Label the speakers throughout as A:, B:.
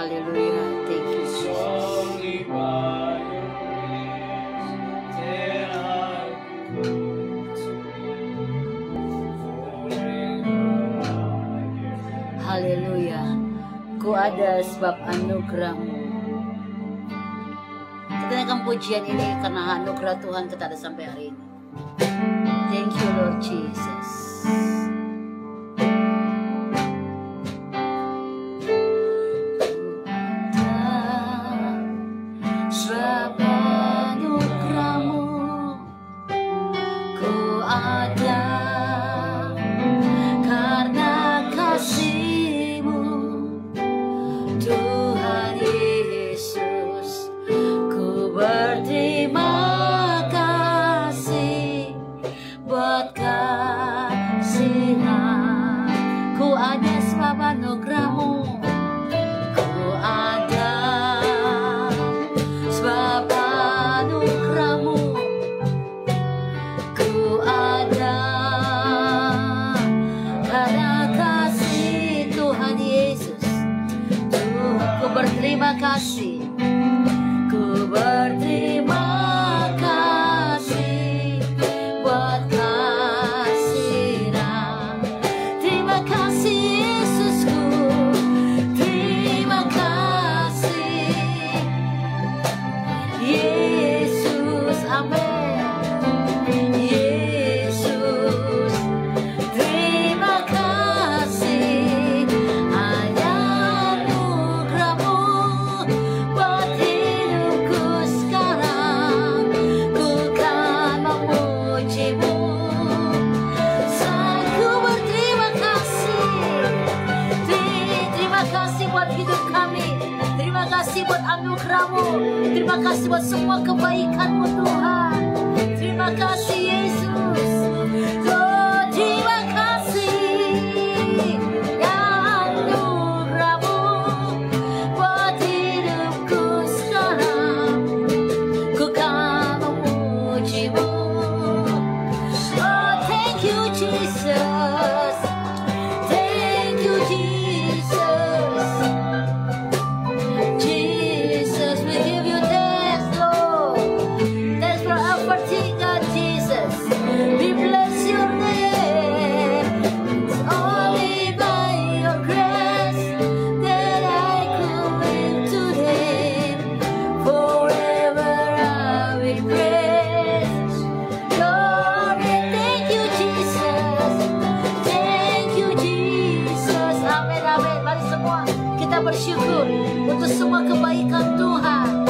A: Haleluya. Thank you, Jesus.
B: Only by your grace that I come to forever.
A: Haleluya. Ku ada sebab anugerah-Mu. Kita naikkan pujian ini karena anugerah Tuhan kita ada sampai hari ini. Thank you Lord Jesus. Sebab anugerah-Mu, ku ada karena kasih-Mu, Tuhan Yesus. Ku berterima kasih buat kasih-Mu. Ku ada sebab anugerah-Mu. Ku ada sebab anugerah-Mu. Ku ada karena kasih Tuhan Yesus. Ku berterima kasih. Ku berterima kasih buat kasih-Mu. Terima kasih Yesusku. Terima kasih Yesus. Amin. Yesus, terima kasih. Hanya anugerah-Mu buat hidupku sekarang. Ku kan memuji-Mu. Ku berterima kasih. Terima kasih buat hidup kami. Terima kasih buat anugerah-Mu. Terima kasih buat semua kebaikan-Mu Tuhan. Terima kasih Yesus. Oh, terima kasih ya anugerah-Mu buat hidupku sekarang. Ku kan memuji-Mu. Oh, thank you Jesus. Thank you Jesus. Jesus, we give you thanks, Lord. Thanks for everything, God Jesus. We bless your name. It's only by your grace that I could live today. Forever I will praise your name. Thank you, Jesus. Thank you, Jesus. Amin, amin. Mari semua kita bersyukur untuk semua kebaikan Tuhan.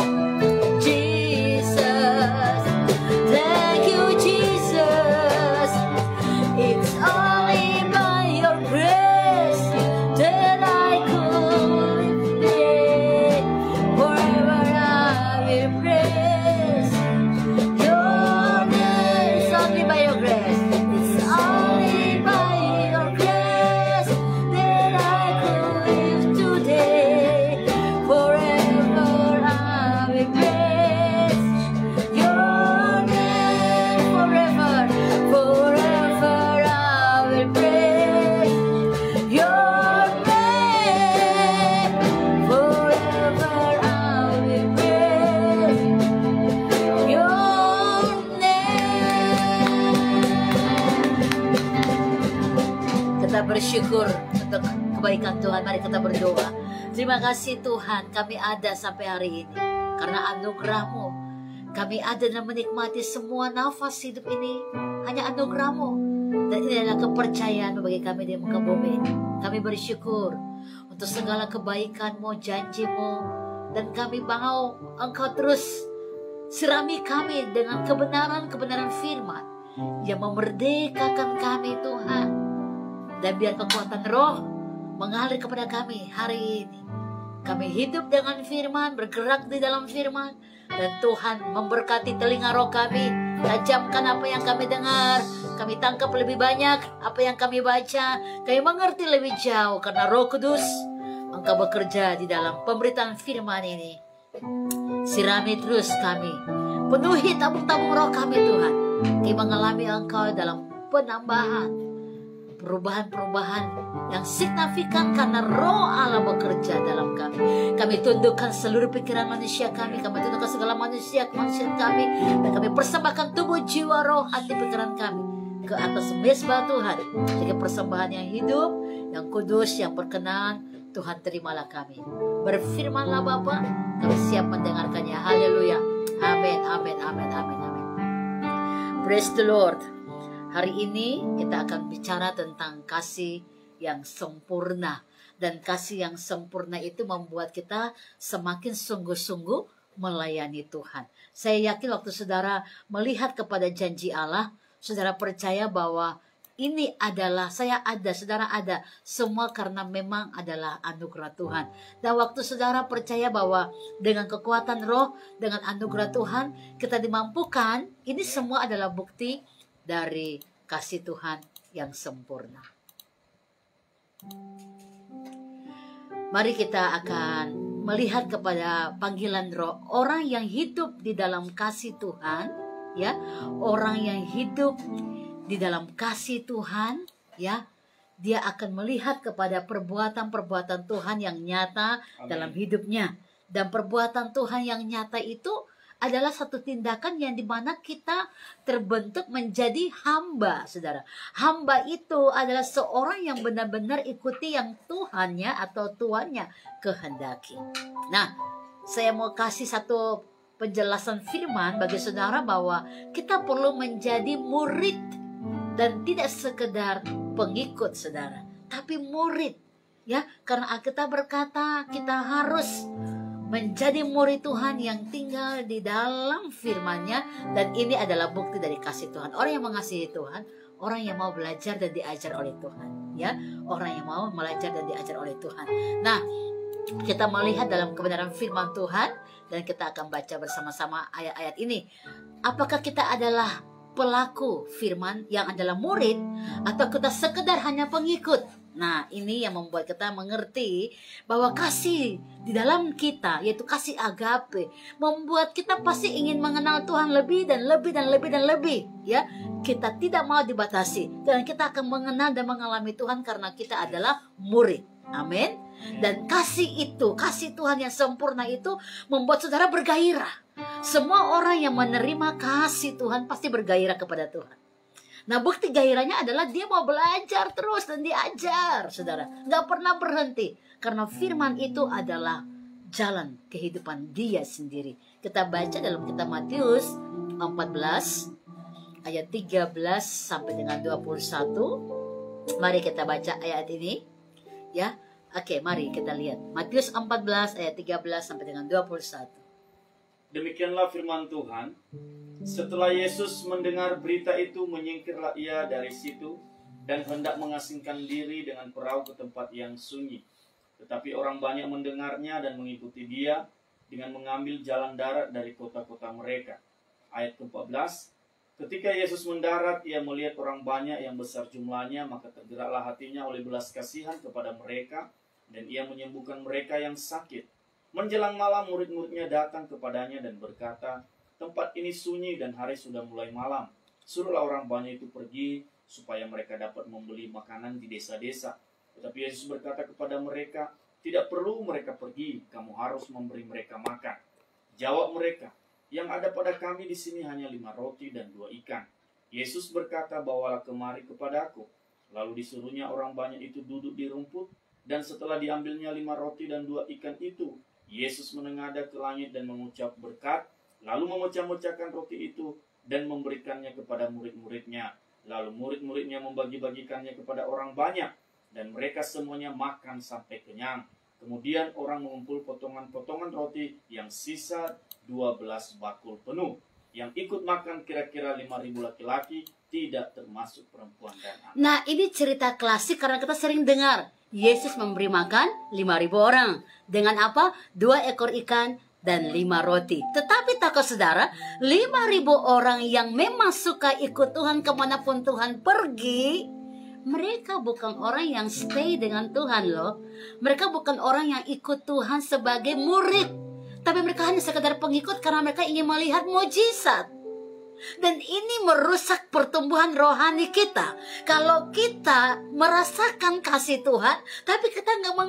A: Jesus, thank you Jesus. It's only by your grace that I could live today. Forever I will praise your name. It's only by your grace. It's only by your grace that I could live today. Forever I will praise your name. Forever, forever I will praise your name. Forever I will praise your name. Kita bersyukur untuk kebaikan Tuhan. Mari kita berdoa. Terima kasih Tuhan, kami ada sampai hari ini karena anugerah-Mu. Kami ada dan menikmati semua nafas hidup ini hanya anugerah-Mu. Dan ini adalah kepercayaan bagi kami di muka bumi. Kami bersyukur untuk segala kebaikan-Mu, janji-Mu. Dan kami mau Engkau terus sirami kami dengan kebenaran-kebenaran firman yang memerdekakan kami Tuhan. Dan biar kekuatan roh mengalir kepada kami hari ini. Kami hidup dengan firman, bergerak di dalam firman. Dan Tuhan memberkati telinga roh kami. Tajamkan apa yang kami dengar. Kami tangkap lebih banyak apa yang kami baca. Kami mengerti lebih jauh karena Roh Kudus Engkau bekerja di dalam pemberitaan firman ini. Sirami terus kami. Penuhi tabung-tabung roh kami Tuhan. Kami mengalami Engkau dalam penambahan, perubahan-perubahan yang signifikan karena roh Allah bekerja dalam kami. Kami Kami tundukkan seluruh pikiran manusia kami tundukkan segala manusia kemanusiaan kami, dan kami persembahkan tubuh, jiwa, roh, hati, pikiran kami ke atas mezbah Tuhan sebagai persembahan yang hidup, yang kudus, yang berkenan. Tuhan, terimalah kami. Berfirmanlah Bapa, kami siap mendengarkannya. Haleluya. Amin, amin, amin, amin, amin. Praise the Lord. Hari ini kita akan bicara tentang kasih yang sempurna. Dan kasih yang sempurna itu membuat kita semakin sungguh-sungguh melayani Tuhan. Saya yakin waktu saudara melihat kepada janji Allah, saudara percaya bahwa ini adalah, saya ada, saudara ada, semua karena memang adalah anugerah Tuhan. Dan waktu saudara percaya bahwa dengan kekuatan roh, dengan anugerah Tuhan, kita dimampukan, ini semua adalah bukti dari kasih Tuhan yang sempurna. Mari kita akan melihat kepada panggilan roh. Orang yang hidup di dalam kasih Tuhan, ya, orang yang hidup di dalam kasih Tuhan, ya, dia akan melihat kepada perbuatan-perbuatan Tuhan yang nyata dalam hidupnya. Dan perbuatan Tuhan yang nyata itu adalah satu tindakan yang dimana kita terbentuk menjadi hamba, saudara. Hamba itu adalah seorang yang benar-benar ikuti yang Tuhannya atau Tuannya kehendaki. Nah, saya mau kasih satu penjelasan firman bagi saudara bahwa kita perlu menjadi murid dan tidak sekedar pengikut, saudara, tapi murid, ya, karena Alkitab berkata kita harus menjadi murid Tuhan yang tinggal di dalam firman-Nya, dan ini adalah bukti dari kasih Tuhan. Orang yang mengasihi Tuhan, orang yang mau belajar dan diajar oleh Tuhan, ya, orang yang mau belajar dan diajar oleh Tuhan. Nah, kita melihat dalam kebenaran firman Tuhan dan kita akan baca bersama-sama ayat-ayat ini. Apakah kita adalah pelaku firman yang adalah murid, atau kita sekedar hanya pengikut? Nah, ini yang membuat kita mengerti bahwa kasih di dalam kita, yaitu kasih agape, membuat kita pasti ingin mengenal Tuhan lebih dan lebih dan lebih dan lebih, ya. Kita tidak mau dibatasi dan kita akan mengenal dan mengalami Tuhan karena kita adalah murid. Amin. Dan kasih itu, kasih Tuhan yang sempurna itu membuat saudara bergairah. Semua orang yang menerima kasih Tuhan pasti bergairah kepada Tuhan. Nah, bukti gairahnya adalah dia mau belajar terus dan diajar, saudara. Nggak pernah berhenti. Karena firman itu adalah jalan kehidupan dia sendiri. Kita baca dalam kitab Matius 14 ayat 13 sampai dengan 21. Mari kita baca ayat ini, ya. Oke, mari kita lihat. Matius 14 ayat 13 sampai dengan 21.
B: Demikianlah firman Tuhan. Setelah Yesus mendengar berita itu, menyingkirlah ia dari situ dan hendak mengasingkan diri dengan perahu ke tempat yang sunyi. Tetapi orang banyak mendengarnya dan mengikuti dia dengan mengambil jalan darat dari kota-kota mereka. Ayat ke-14. Ketika Yesus mendarat, ia melihat orang banyak yang besar jumlahnya, maka tergeraklah hatinya oleh belas kasihan kepada mereka, dan ia menyembuhkan mereka yang sakit. Menjelang malam, murid-muridnya datang kepadanya dan berkata, tempat ini sunyi dan hari sudah mulai malam. Suruhlah orang banyak itu pergi, supaya mereka dapat membeli makanan di desa-desa. Tetapi Yesus berkata kepada mereka, tidak perlu mereka pergi, kamu harus memberi mereka makan. Jawab mereka, yang ada pada kami di sini hanya 5 roti dan 2 ikan. Yesus berkata, bawalah kemari kepadaku. Lalu disuruhnya orang banyak itu duduk di rumput, dan setelah diambilnya 5 roti dan 2 ikan itu, Yesus menengadah ke langit dan mengucap berkat, lalu memecah-mecahkan roti itu dan memberikannya kepada murid-muridnya. Lalu murid-muridnya membagi-bagikannya kepada orang banyak, dan mereka semuanya makan sampai kenyang. Kemudian orang mengumpul potongan-potongan roti yang sisa 12 bakul penuh. Yang ikut makan kira-kira 5.000 laki-laki, tidak termasuk perempuan dan anak.
A: Nah, ini cerita klasik karena kita sering dengar Yesus memberi makan 5.000 orang. Dengan apa? 2 ekor ikan dan 5 roti. Tetapi takut saudara, 5.000 orang yang memang suka ikut Tuhan kemanapun Tuhan pergi, mereka bukan orang yang stay dengan Tuhan loh. Mereka bukan orang yang ikut Tuhan sebagai murid. Tapi mereka hanya sekedar pengikut karena mereka ingin melihat mujizat. Dan ini merusak pertumbuhan rohani kita. Kalau kita merasakan kasih Tuhan, tapi kita nggak mau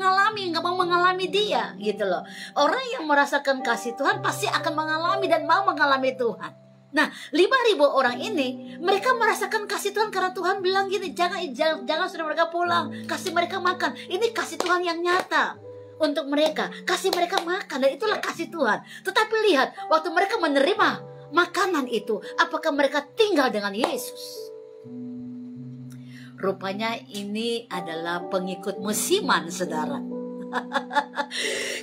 A: mengalami Dia, gitu loh. Orang yang merasakan kasih Tuhan pasti akan mengalami dan mau mengalami Tuhan. Nah, 5.000 orang ini, mereka merasakan kasih Tuhan karena Tuhan bilang gini, jangan sudah mereka pulang, kasih mereka makan. Ini kasih Tuhan yang nyata untuk mereka, kasih mereka makan, dan itulah kasih Tuhan. Tetapi lihat, waktu mereka menerima makanan itu, apakah mereka tinggal dengan Yesus? Rupanya ini adalah pengikut musiman, saudara.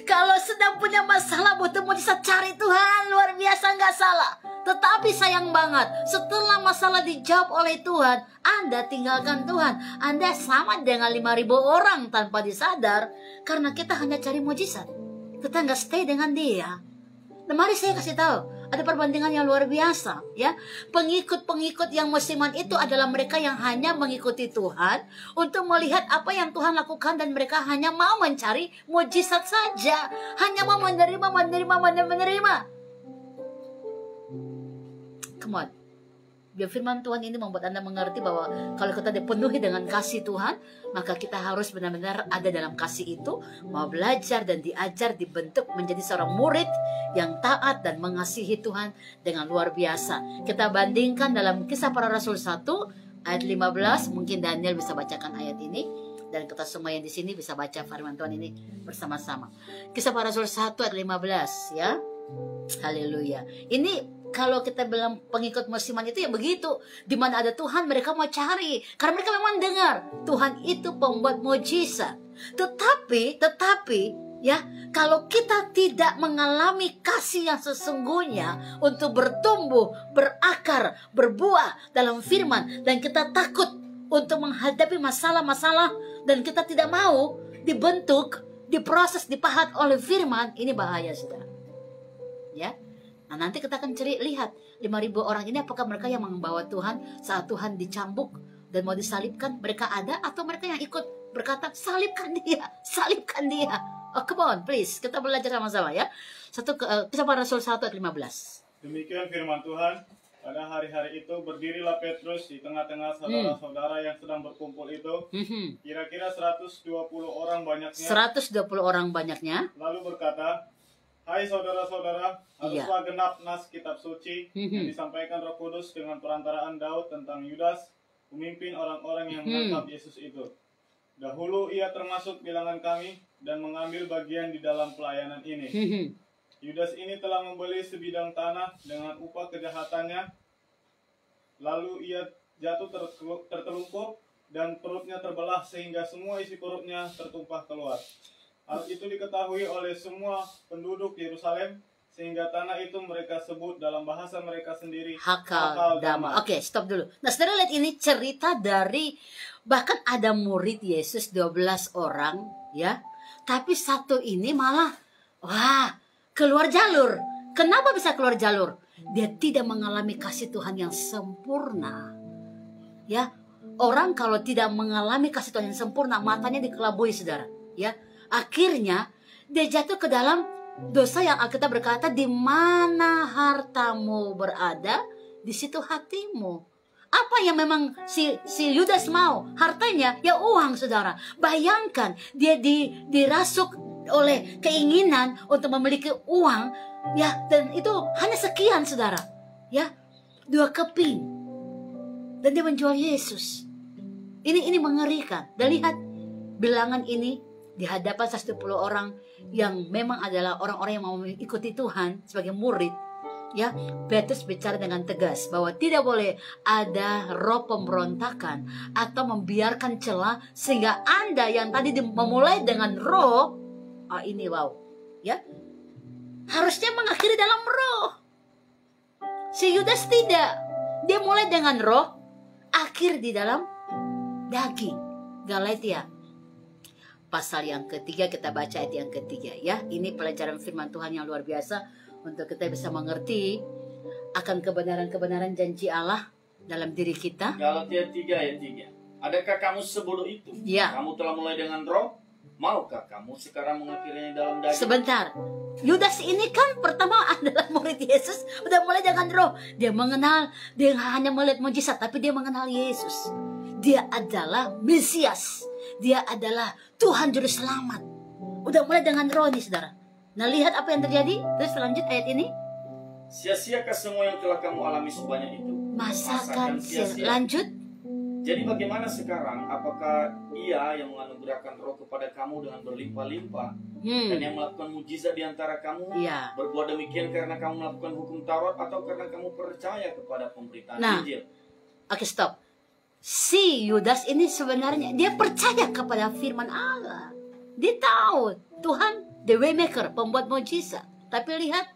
A: Kalau sedang punya masalah, butuh mujizat, cari Tuhan, luar biasa, nggak salah. Tetapi sayang banget, setelah masalah dijawab oleh Tuhan, Anda tinggalkan Tuhan. Anda sama dengan 5.000 orang tanpa disadar, karena kita hanya cari mujizat. Kita nggak stay dengan Dia. Nah, mari saya kasih tahu, ada perbandingan yang luar biasa, ya. Pengikut-pengikut yang musiman itu adalah mereka yang hanya mengikuti Tuhan untuk melihat apa yang Tuhan lakukan, dan mereka hanya mau mencari mujizat saja, hanya mau menerima. Come on. Biar firman Tuhan ini membuat Anda mengerti bahwa kalau kita dipenuhi dengan kasih Tuhan, maka kita harus benar-benar ada dalam kasih itu, mau belajar dan diajar, dibentuk menjadi seorang murid yang taat dan mengasihi Tuhan dengan luar biasa. Kita bandingkan dalam Kisah Para Rasul 1 ayat 15, mungkin Daniel bisa bacakan ayat ini, dan kita semua yang di sini bisa baca firman Tuhan ini bersama-sama. Kisah Para Rasul 1 ayat 15, ya. Haleluya. Ini kalau kita bilang pengikut musiman itu ya begitu. Di mana ada Tuhan mereka mau cari. Karena mereka memang dengar Tuhan itu pembuat mujizat. Tetapi ya, kalau kita tidak mengalami kasih yang sesungguhnya untuk bertumbuh, berakar, berbuah dalam firman, dan kita takut untuk menghadapi masalah-masalah, dan kita tidak mau dibentuk, diproses, dipahat oleh firman, ini bahaya, saudara. Ya. Nah, nanti kita akan lihat 5.000 orang ini, apakah mereka yang membawa Tuhan saat Tuhan dicambuk dan mau disalibkan, mereka ada, atau mereka yang ikut berkata salibkan dia. Oh, come on, please, kita belajar sama-sama, ya. Kisah Para Rasul 1 ayat 15.
B: Demikian firman Tuhan. Pada hari-hari itu berdirilah Petrus di tengah-tengah saudara-saudara yang sedang berkumpul itu. Kira-kira 120 orang banyaknya. 120 orang banyaknya. Lalu berkata, "Hai saudara-saudara, haruslah genap nas kitab suci yang disampaikan Roh Kudus dengan perantaraan Daud tentang Yudas, pemimpin orang-orang yang menangkap Yesus itu. Dahulu ia termasuk bilangan kami dan mengambil bagian di dalam pelayanan ini. Yudas ini telah membeli sebidang tanah dengan upah kejahatannya. Lalu ia jatuh tertelungkup dan perutnya terbelah sehingga semua isi perutnya tertumpah keluar. Hal itu diketahui oleh semua penduduk Yerusalem, sehingga tanah itu mereka sebut dalam bahasa mereka sendiri Hakaldama."
A: Oke, stop dulu. Nah, saudara lihat, ini cerita dari, bahkan ada murid Yesus 12 orang, ya. Tapi satu ini malah, keluar jalur. Kenapa bisa keluar jalur? Dia tidak mengalami kasih Tuhan yang sempurna. Ya, orang kalau tidak mengalami kasih Tuhan yang sempurna, matanya dikelabui, saudara. Ya, akhirnya dia jatuh ke dalam dosa yang Alkitab berkata, di mana hartamu berada, di situ hatimu. Apa yang memang si Yudas mau? Hartanya, ya uang, saudara. Bayangkan, dia dirasuk oleh keinginan untuk memiliki uang, ya, dan itu hanya sekian, saudara. Ya, 2 keping. Dan dia menjual Yesus. Ini mengerikan. Dan lihat, bilangan ini di hadapan 110 orang yang memang adalah orang-orang yang mau mengikuti Tuhan sebagai murid, ya. Petrus bicara dengan tegas bahwa tidak boleh ada roh pemberontakan atau membiarkan celah sehingga Anda yang tadi memulai dengan roh, ini ya, harusnya mengakhiri dalam roh. Si Yudas tidak, dia mulai dengan roh, akhir di dalam daging. Galatia pasal yang ketiga, kita baca ayat yang ketiga, ya. Ini pelajaran firman Tuhan yang luar biasa untuk kita bisa mengerti akan kebenaran-kebenaran janji Allah dalam diri kita.
B: Galatia 3 ayat 3. Adakah kamu sebodoh itu?
A: Ya.
B: Kamu telah mulai dengan roh, maukah kamu sekarang mengakhirinya dalam daging?
A: Sebentar. Yudas ini kan pertama adalah murid Yesus, udah mulai dengan roh. Dia mengenal, dia hanya melihat mujizat, tapi dia mengenal Yesus. Dia adalah Mesias. Dia adalah Tuhan Juru Selamat. Udah mulai dengan roh nih, saudara. Nah, lihat apa yang terjadi. Terus lanjut ayat ini.
B: Sia-siakah semua yang telah kamu alami sebanyak itu?
A: Masakan sia-sia. Lanjut.
B: Jadi bagaimana sekarang? Apakah Ia yang menganugerahkan roh kepada kamu dengan berlimpah-limpah dan yang melakukan mujizat di antara kamu berbuat demikian karena kamu melakukan hukum Taurat atau karena kamu percaya kepada pemberitaan Injil?
A: Oke, stop. Si Yudas ini sebenarnya dia percaya kepada firman Allah. Dia tahu Tuhan the waymaker, pembuat mujizat. Tapi lihat,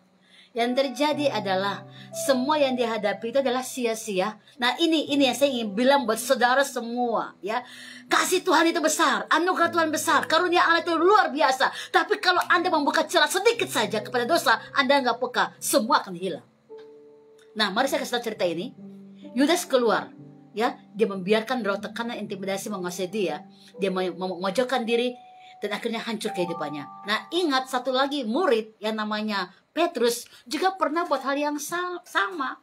A: yang terjadi adalah semua yang dihadapi itu adalah sia-sia. Nah, ini yang saya ingin bilang buat saudara semua, ya. Kasih Tuhan itu besar, anugerah Tuhan besar, karunia Allah itu luar biasa. Tapi kalau Anda membuka celah sedikit saja kepada dosa, Anda nggak peka, semua akan hilang. Nah, mari saya kasih tahu cerita ini. Yudas keluar, ya. Dia membiarkan roh tekanan intimidasi menguasai dia. Dia memojokkan diri dan akhirnya hancur kehidupannya. Nah, ingat satu lagi murid yang namanya Petrus juga pernah buat hal yang sama.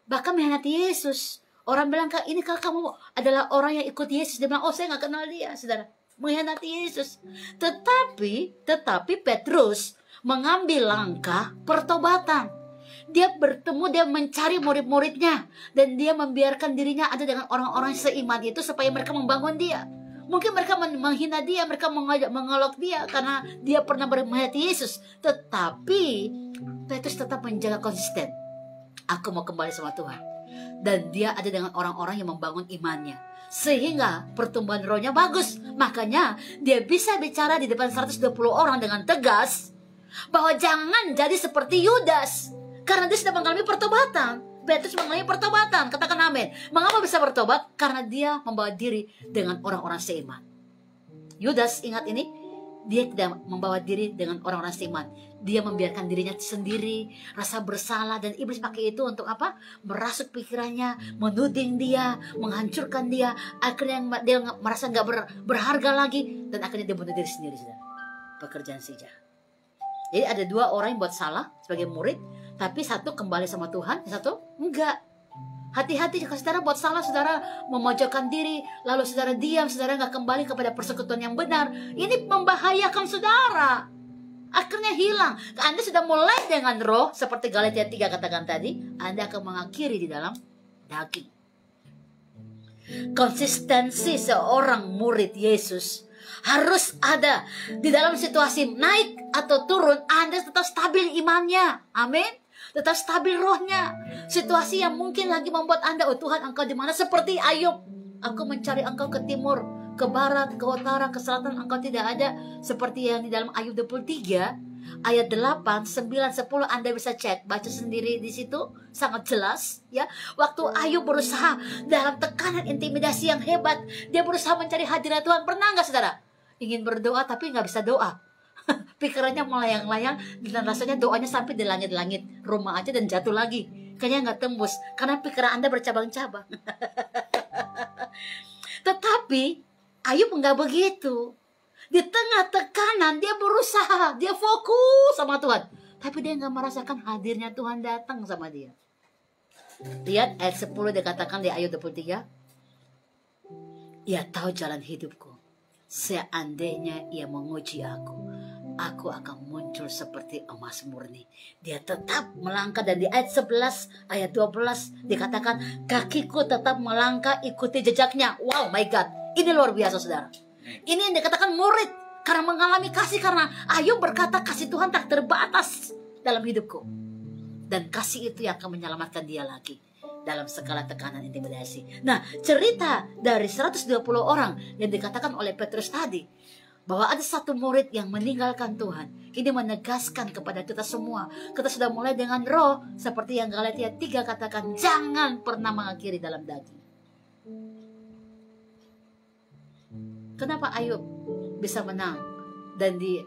A: Bahkan mengkhianati Yesus. Orang bilang, ini kalau kamu adalah orang yang ikut Yesus. Dia bilang, oh saya gak kenal dia, saudara. Mengkhianati Yesus. Tetapi Petrus mengambil langkah pertobatan. Dia bertemu, dia mencari murid-muridnya. Dan dia membiarkan dirinya ada dengan orang-orang seiman itu supaya mereka membangun dia. Mungkin mereka menghina dia, mereka mengolok dia karena dia pernah mengkhianati Yesus. Tetapi Petrus tetap menjaga konsisten. Aku mau kembali sama Tuhan. Dan dia ada dengan orang-orang yang membangun imannya. Sehingga pertumbuhan rohnya bagus. Makanya dia bisa bicara di depan 120 orang dengan tegas bahwa jangan jadi seperti Yudas. Karena dia sudah mengalami pertobatan. Petrus mengalami pertobatan, katakan amin. Mengapa bisa bertobat? Karena dia membawa diri dengan orang-orang seiman. Yudas, ingat ini, dia tidak membawa diri dengan orang-orang seiman. Dia membiarkan dirinya sendiri, rasa bersalah, dan iblis pakai itu untuk apa? Merasuk pikirannya, menuding dia, menghancurkan dia. Akhirnya dia merasa nggak berharga lagi, dan akhirnya dia bunuh diri sendiri. Pekerjaan si jahat. Jadi ada dua orang yang buat salah sebagai murid, tapi satu kembali sama Tuhan, satu enggak. Hati-hati jika saudara buat salah, saudara memojokkan diri, lalu saudara diam, saudara nggak kembali kepada persekutuan yang benar. Ini membahayakan saudara. Akhirnya hilang. Anda sudah mulai dengan roh, seperti Galatia 3 katakan tadi, Anda akan mengakhiri di dalam daging. Konsistensi seorang murid Yesus harus ada di dalam situasi naik atau turun. Anda tetap stabil imannya, amin. Tetap stabil rohnya. Situasi yang mungkin lagi membuat Anda, oh Tuhan Engkau di mana? Seperti Ayub, aku mencari Engkau ke timur, ke barat, ke utara, ke selatan, Engkau tidak ada. Seperti yang di dalam Ayub 23 ayat 8, 9, 10 Anda bisa cek, baca sendiri di situ, sangat jelas ya. Waktu Ayub berusaha dalam tekanan intimidasi yang hebat, dia berusaha mencari hadirat Tuhan. Pernah nggak saudara? Ingin berdoa tapi nggak bisa doa. Pikirannya melayang-layang dan rasanya doanya sampai di langit-langit rumah aja dan jatuh lagi. Kayaknya nggak tembus karena pikiran Anda bercabang-cabang. Tetapi Ayub nggak begitu. Di tengah tekanan dia berusaha, dia fokus sama Tuhan. Tapi dia nggak merasakan hadirnya Tuhan datang sama dia. Lihat ayat 10 dikatakan di Ayub 23. Ia tahu jalan hidupku. Seandainya ia menguji aku akan muncul seperti emas murni. Dia tetap melangkah, dan di ayat 11, ayat 12 dikatakan kakiku tetap melangkah ikuti jejaknya. Wow, my God, ini luar biasa saudara. Ini yang dikatakan murid karena mengalami kasih. Karena Ayub berkata kasih Tuhan tak terbatas dalam hidupku, dan kasih itu yang akan menyelamatkan dia lagi dalam segala tekanan intimidasi. Nah, cerita dari 120 orang yang dikatakan oleh Petrus tadi, bahwa ada satu murid yang meninggalkan Tuhan. Ini menegaskan kepada kita semua, kita sudah mulai dengan roh, seperti yang Galatia 3 katakan, jangan pernah mengakhiri dalam daging. Kenapa Ayub bisa menang? Dan di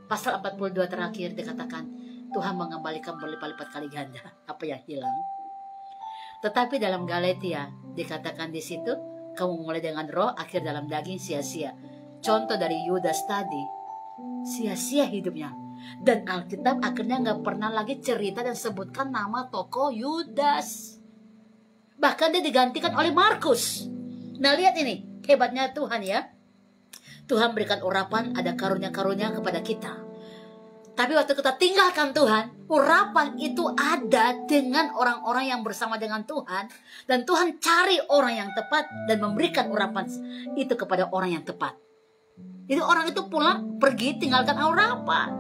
A: pasal 42 terakhir dikatakan, Tuhan mengembalikan berlipat-lipat kali ganda apa yang hilang. Tetapi dalam Galatia dikatakan di situ, kamu mulai dengan roh, akhir dalam daging sia-sia. Contoh dari Yudas tadi, sia-sia hidupnya. Dan Alkitab akhirnya nggak pernah lagi cerita dan sebutkan nama tokoh Yudas. Bahkan dia digantikan oleh Markus. Nah, lihat ini, hebatnya Tuhan ya. Tuhan berikan urapan, ada karunia-karunia kepada kita. Tapi waktu kita tinggalkan Tuhan, urapan itu ada dengan orang-orang yang bersama dengan Tuhan. Dan Tuhan cari orang yang tepat dan memberikan urapan itu kepada orang yang tepat. Jadi orang itu pulang, pergi, tinggalkan urapan.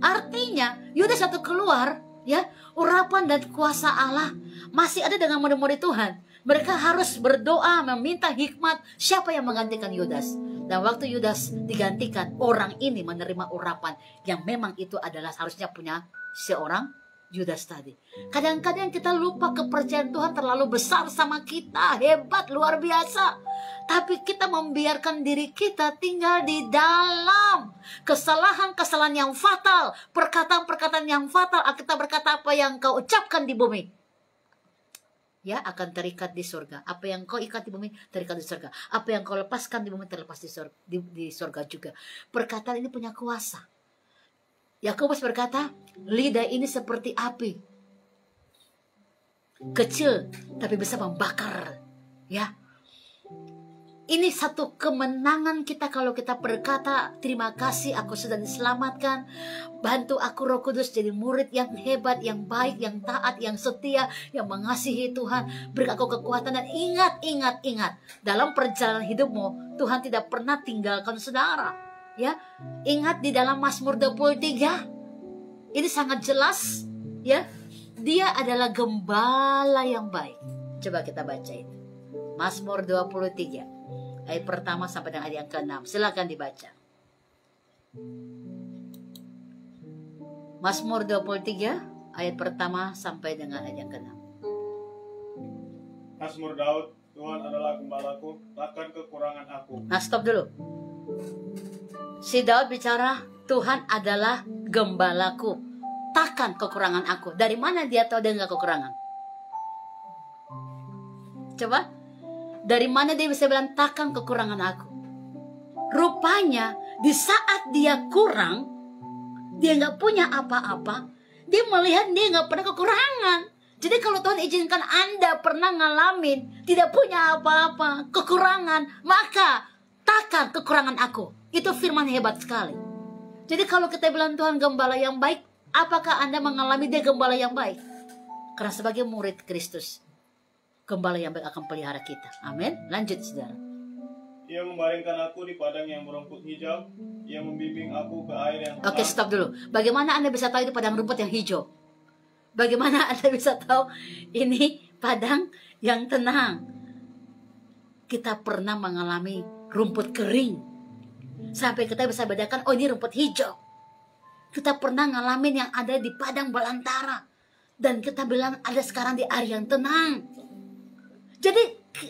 A: Artinya, Yudas satu keluar, ya, urapan dan kuasa Allah masih ada dengan murid-murid Tuhan. Mereka harus berdoa, meminta hikmat. Siapa yang menggantikan Yudas? Dan waktu Yudas digantikan, orang ini menerima urapan yang memang itu adalah harusnya punya seorang Yudas tadi. Kadang-kadang kita lupa kepercayaan Tuhan terlalu besar sama kita. Hebat, luar biasa. Tapi kita membiarkan diri kita tinggal di dalam kesalahan-kesalahan yang fatal. Perkataan-perkataan yang fatal. Kita berkata apa yang kau ucapkan di bumi, ya, akan terikat di surga. Apa yang kau ikat di bumi terikat di surga. Apa yang kau lepaskan di bumi terlepas di surga juga. Perkataan ini punya kuasa. Yakobus berkata, lidah ini seperti api, kecil tapi bisa membakar. Ya, ini satu kemenangan kita kalau kita berkata, terima kasih aku sudah diselamatkan. Bantu aku Roh Kudus jadi murid yang hebat, yang baik, yang taat, yang setia, yang mengasihi Tuhan. Beri aku kekuatan dan ingat. Dalam perjalanan hidupmu, Tuhan tidak pernah tinggalkan saudara. Ya, ingat di dalam Mazmur 23. Ini sangat jelas, ya. Dia adalah gembala yang baik. Coba kita baca itu. Mazmur 23. Ayat pertama sampai dengan ayat yang ke-6. Silakan dibaca. Mazmur 23 ayat pertama sampai dengan ayat yang ke-6.
B: Mazmur Daud, Tuhan adalah gembalaku, takkan kekurangan aku.
A: Nah, stop dulu. Si Daud bicara, Tuhan adalah gembalaku, takkan kekurangan aku. Dari mana dia tahu dia nggak kekurangan? Coba, dari mana dia bisa bilang takkan kekurangan aku? Rupanya di saat dia kurang, dia nggak punya apa-apa, dia melihat dia nggak pernah kekurangan. Jadi kalau Tuhan izinkan Anda pernah ngalamin tidak punya apa-apa, kekurangan, maka takkan kekurangan aku. Itu firman hebat sekali. Jadi kalau kita bilang Tuhan gembala yang baik, apakah Anda mengalami dia gembala yang baik? Karena sebagai murid Kristus, gembala yang baik akan pelihara kita. Amin. Lanjut, saudara.
B: Ia membaringkan aku di padang yang berumput hijau. Ia membimbing aku ke air yang tenang.
A: Oke, stop dulu. Bagaimana Anda bisa tahu itu padang rumput yang hijau? Bagaimana Anda bisa tahu ini padang yang tenang? Kita pernah mengalami rumput kering. Sampai kita bisa bedakan, oh ini rumput hijau. Kita pernah ngalamin yang ada di padang belantara. Dan kita bilang ada sekarang di air yang tenang. Jadi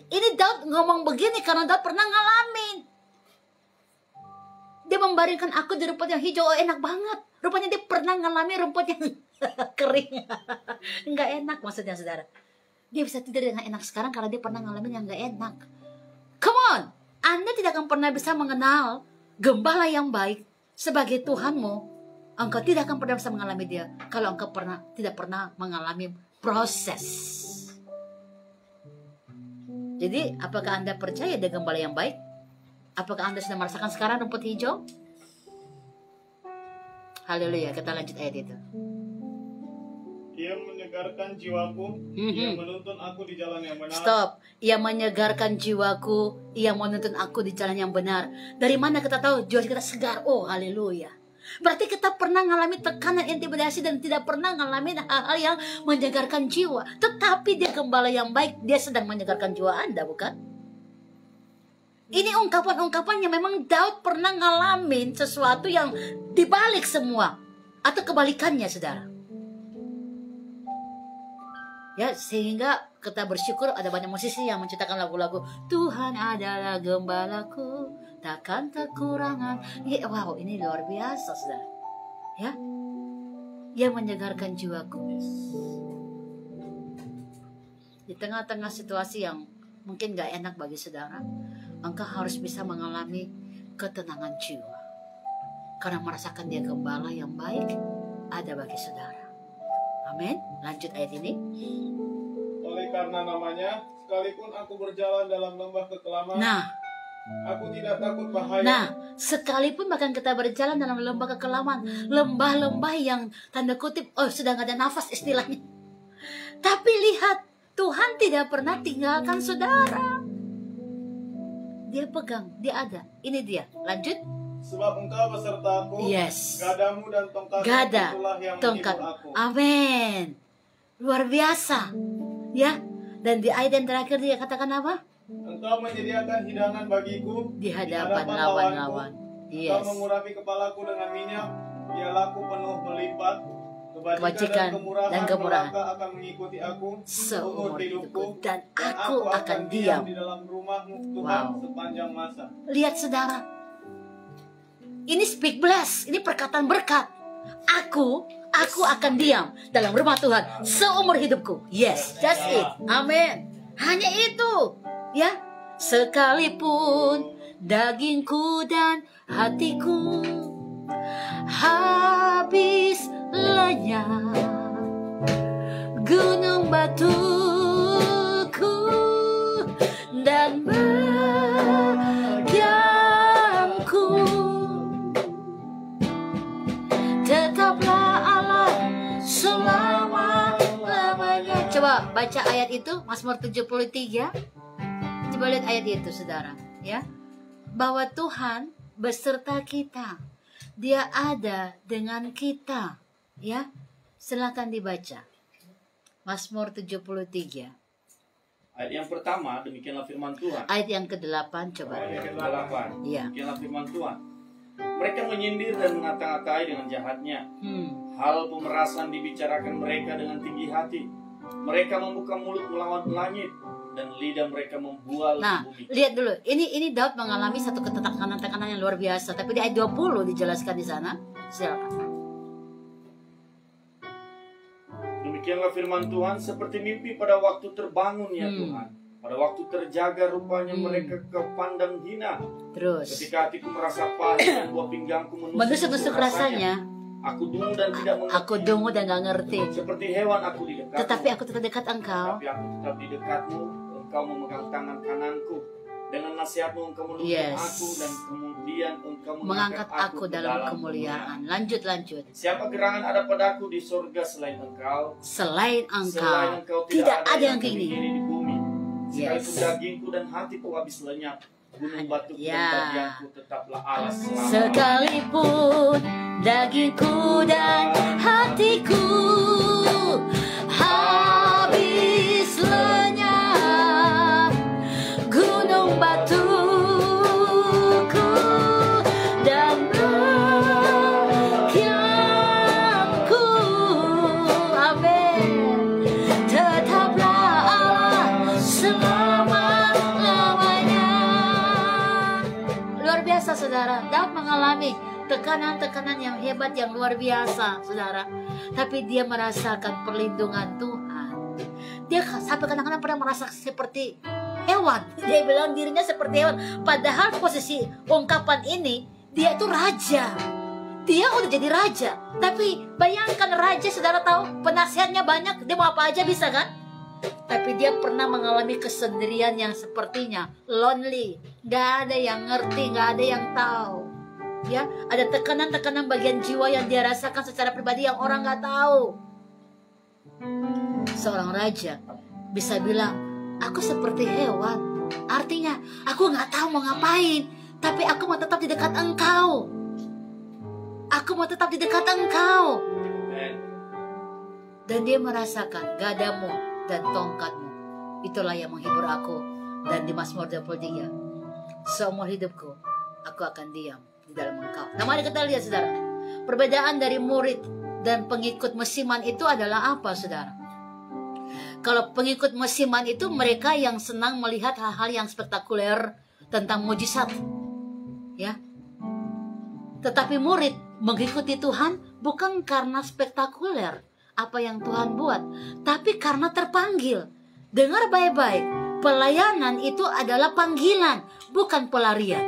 A: ini Daud ngomong begini karena Daud pernah ngalamin. Dia membaringkan aku di rumput yang hijau, oh enak banget. Rupanya dia pernah ngalamin rumput yang kering. Enggak enak maksudnya, saudara. Dia bisa tidur dengan enak sekarang karena dia pernah ngalamin yang enggak enak. Come on, Anda tidak akan pernah bisa mengenal gembala yang baik sebagai Tuhanmu. Engkau tidak akan pernah bisa mengalami dia kalau engkau tidak pernah mengalami proses. Jadi, apakah Anda percaya dia gembala yang baik? Apakah Anda sudah merasakan sekarang rumput hijau? Haleluya, kita lanjut ayat itu.
B: Ia menyegarkan jiwaku, ia menuntun aku di jalan yang benar.
A: Stop. Ia menyegarkan jiwaku, ia menuntun aku di jalan yang benar. Dari mana kita tahu jiwa kita segar? Oh, haleluya. Berarti kita pernah mengalami tekanan, intimidasi, dan tidak pernah mengalami hal-hal yang menyegarkan jiwa. Tetapi dia gembala yang baik, dia sedang menyegarkan jiwa Anda, bukan? Ini ungkapan-ungkapan yang memang Daud pernah ngalamin sesuatu yang dibalik semua. Atau kebalikannya, saudara. Ya, sehingga kita bersyukur ada banyak musisi yang menciptakan lagu-lagu Tuhan adalah gembalaku, takkan kekurangan. Ya, wow, ini luar biasa, saudara. Ya, Ia menyegarkan jiwaku. Di tengah-tengah situasi yang mungkin gak enak bagi saudara, engkau harus bisa mengalami ketenangan jiwa. karena merasakan dia gembala yang baik ada bagi saudara. Amin. Lanjut ayat ini.
C: Oleh karena namanya, sekalipun aku berjalan dalam lembah kekelaman, aku tidak takut bahaya.
A: Nah, sekalipun bahkan kita berjalan dalam lembah kekelaman, lembah-lembah yang tanda kutip, sudah nggak ada nafas istilahnya. Tapi lihat, Tuhan tidak pernah tinggalkan saudara. Dia pegang, dia ada. Ini dia. Lanjut.
C: Sebab engkau besertaku,
A: Yes.
C: gadamu dan tongkatmu
A: Gada,
C: itulah yang
A: tongkat.
C: menghibur aku.
A: Amin. Luar biasa. Ya. Dan di ayat yang terakhir dia katakan apa?
C: Engkau menyediakan hidangan bagiku
A: Di hadapan lawan-lawan.
C: Engkau
A: Yes.
C: mengurapi kepalaku dengan minyak, biarlaku penuh melipat.
A: Kebajikan dan kemurahan
C: akan mengikuti aku
A: seumur hidupku, dan aku akan diam
C: di dalam rumahmu Tuhan
A: Wow.
C: sepanjang masa.
A: Lihat saudara, ini speak bless, ini perkataan berkat. Aku akan diam dalam rumah Tuhan seumur hidupku. Yes, that's it. Amin. Hanya itu, ya. Sekalipun dagingku dan hatiku habis lenyap, gunung batuku dan bagianku, tetaplah Allah selama-lamanya. Coba baca ayat itu, Mazmur 73. Coba lihat ayat itu, saudara, ya. Bahwa Tuhan beserta kita. Dia ada dengan kita, ya. Silakan dibaca. Mazmur 73.
B: Ayat yang pertama, demikianlah firman Tuhan.
A: Ayat yang ke-8 coba.
B: Ayat yang ke-8.
A: Iya.
B: Demikianlah firman Tuhan. Mereka menyindir dan mengata-ngatai dengan jahatnya. Hal pemerasan dibicarakan mereka dengan tinggi hati. Mereka membuka mulut melawan langit, dan lidah mereka membual
A: Nah,
B: bumi.
A: lihat dulu. Ini Daud mengalami satu ketekanan-tekanan yang luar biasa. Tapi di ayat 20 dijelaskan di sana. Silakan.
B: Demikianlah firman Tuhan, seperti mimpi pada waktu terbangun ya Tuhan. Pada waktu terjaga rupanya mereka kepandang hina.
A: Terus.
B: Ketika hatiku merasa pahit dan buah pinggangku
A: Menusuk-nusuk rasanya.
B: Aku dungu dan tidak mengerti.
A: Aku dungu dan gak ngerti.
B: Seperti hewan aku di dekatmu.
A: Tetapi aku tetap dekat engkau.
B: Tetapi aku tetap di dekatmu. Engkau memegang tangan kananku. Dengan nasihatmu engkau menuntun
A: Yes.
B: aku. Dan kemudian engkau
A: Mengangkat aku dalam kemuliaan. Lanjut.
B: Siapa gerangan ada padaku di surga selain engkau?
A: Selain
B: Selain
A: engkau.
B: engkau
A: Tidak ada yang
B: tinggi
A: tinggi.
B: di bumi. Sekalipun
A: Yes.
B: dagingku dan hatiku habis lenyap, gunung batuku
A: Ya.
B: dan bagianku tetaplah Allah selama.
A: Sekalipun dagingku dan hatiku habis lenyap, gunung batuku dan bagianku, amin, tetaplah Allah selama-lamanya. Luar biasa, saudara. Daud mengalami tekanan-tekanan yang hebat, yang luar biasa, saudara. Tapi dia merasakan perlindungan Tuhan. Dia sampai kadang-kadang pernah merasa seperti hewan. Dia bilang dirinya seperti hewan. Padahal posisi ungkapan ini, dia itu raja. Dia udah jadi raja. Tapi bayangkan raja, saudara tahu, penasihatnya banyak. Dia mau apa aja bisa kan? Tapi dia pernah mengalami kesendirian yang sepertinya lonely. Gak ada yang ngerti, gak ada yang tahu. Ya, ada tekanan-tekanan bagian jiwa yang dia rasakan secara pribadi yang orang gak tahu. Seorang raja bisa bilang, aku seperti hewan. Artinya, aku gak tahu mau ngapain, tapi aku mau tetap di dekat engkau. Aku mau tetap di dekat engkau. Dan dia merasakan gadamu dan tongkatmu, itulah yang menghibur aku. Dan di Mazmur 23, seumur hidupku aku akan diam di dalam engkau. Nah, mari kita lihat, saudara, perbedaan dari murid dan pengikut musiman itu adalah apa, saudara? Kalau pengikut musiman itu mereka yang senang melihat hal-hal yang spektakuler tentang mujizat, ya. Tetapi murid mengikuti Tuhan bukan karena spektakuler apa yang Tuhan buat, tapi karena terpanggil. Dengar baik-baik, pelayanan itu adalah panggilan, bukan pelarian.